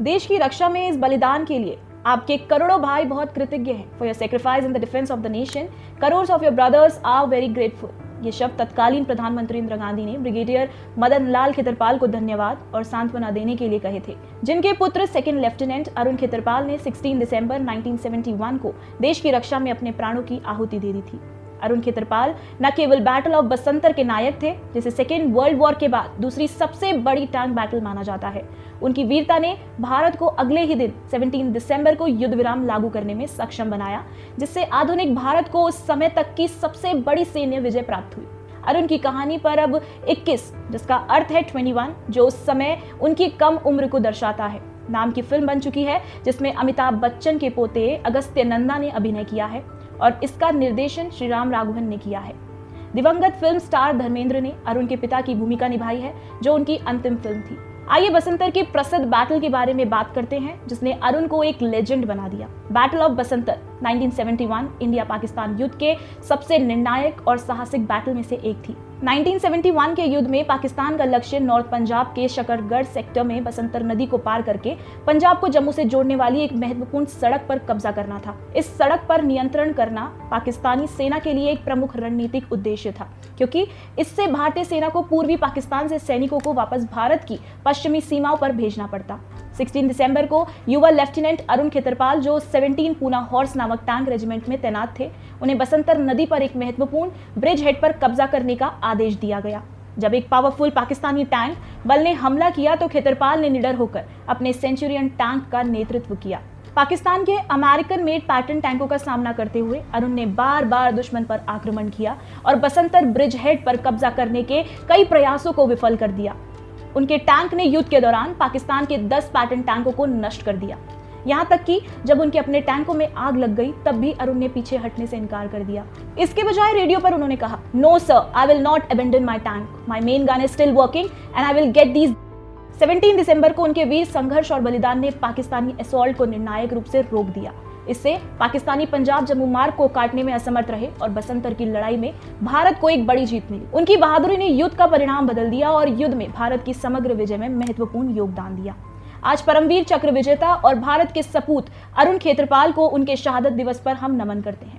देश की रक्षा में इस बलिदान के लिए आपके करोड़ों भाई बहुत कृतज्ञ हैं। For your sacrifice in the defence of the nation, crores of your brothers are very grateful. ये शब्द तत्कालीन प्रधानमंत्री इंदिरा गांधी ने ब्रिगेडियर मदन लाल खेतरपाल को धन्यवाद और सांत्वना देने के लिए कहे थे, जिनके पुत्र सेकंड लेफ्टिनेंट अरुण खेतरपाल ने 16 दिसंबर 1971 को देश की रक्षा में अपने प्राणों की आहुति दे दी थी। अरुण खेतरपाल न केवल बैटल ऑफ बसंतर के नायक थे, जिसे सेकेंड वर्ल्ड वॉर के बाद दूसरी सबसे बड़ी टैंक बैटल माना जाता है। उनकी वीरता ने भारत को अगले ही दिन 17 दिसंबर को युद्ध विराम लागू करने में सक्षम बनाया, जिससे आधुनिक भारत को उस समय तक की सबसे बड़ी सैन्य विजय प्राप्त हुई। अरुण की कहानी पर अब 21, जिसका अर्थ है 21, जो उस समय उनकी कम उम्र को दर्शाता है, नाम की फिल्म बन चुकी है, जिसमें अमिताभ बच्चन के पोते अगस्त्य नंदा ने अभिनय किया है और इसका निर्देशन श्रीराम राघवन ने किया है। दिवंगत फिल्म स्टार धर्मेंद्र ने अरुण के पिता की भूमिका निभाई है, जो उनकी अंतिम फिल्म थी। आइए बसंतर की प्रसिद्ध बैटल के बारे में बात करते हैं, जिसने अरुण को एक लेजेंड बना दिया। Battle of Basantar 1971 India Pakistan युद्ध के सबसे निर्णायक और साहसिक बैटल में से एक थी। 1971 के युद्ध में पाकिस्तान का लक्ष्य नॉर्थ पंजाब के शकरगढ़ सेक्टर में बसंतर नदी को पार करके पंजाब को जम्मू से जोड़ने वाली एक महत्वपूर्ण सड़क पर कब्जा करना था। इस सड़क पर नियंत्रण करना पाकिस्तानी सेना के लिए एक प्रमुख रणनीतिक उद्देश्य था, क्योंकि इससे भारतीय सेना को पूर्वी पाकिस्तान से सैनिकों को वापस भारत की पश्चिमी सीमाओं पर भेजना पड़ता। 16 दिसंबर को युवा लेफ्टिनेंट अरुण खेतरपाल, जो 17 पूना हॉर्स नामक टैंक रेजिमेंट में तैनात थे, उन्हें बसंतर नदी पर एक महत्वपूर्ण ब्रिज हेड पर कब्जा करने का आदेश दिया गया। जब एक पावरफुल पाकिस्तानी टैंक बल ने हमला किया तो खेतरपाल ने निडर होकर अपने सेंचुरियन टैंक का नेतृत्व किया। पाकिस्तान के अमेरिकन मेड पैटर्न टैंकों का सामना करते हुए अरुण ने बार बार दुश्मन पर आक्रमण किया और बसंतर ब्रिज हेड पर कब्जा करने के कई प्रयासों को विफल कर दिया। उनके टैंक ने युद्ध के दौरान पाकिस्तान के 10 पैटर्न टैंकों को नष्ट कर दिया। यहाँ तक कि जब उनके अपने टैंकों में आग लग गई, तब भी अरुण ने पीछे हटने से इनकार कर दिया। इसके बजाय रेडियो पर उन्होंने कहा, "no sir, I will not abandon my tank. My main gun is still working and I will get these." 17 दिसंबर को उनके वीर संघर्ष और बलिदान ने पाकिस्तानी असॉल्ट को निर्णायक रूप से रोक दिया। इससे पाकिस्तानी पंजाब जम्मू मार्ग को काटने में असमर्थ रहे और बसंतर की लड़ाई में भारत को एक बड़ी जीत मिली। उनकी बहादुरी ने युद्ध का परिणाम बदल दिया और युद्ध में भारत की समग्र विजय में महत्वपूर्ण योगदान दिया। आज परमवीर चक्र विजेता और भारत के सपूत अरुण खेतरपाल को उनके शहादत दिवस पर हम नमन करते हैं।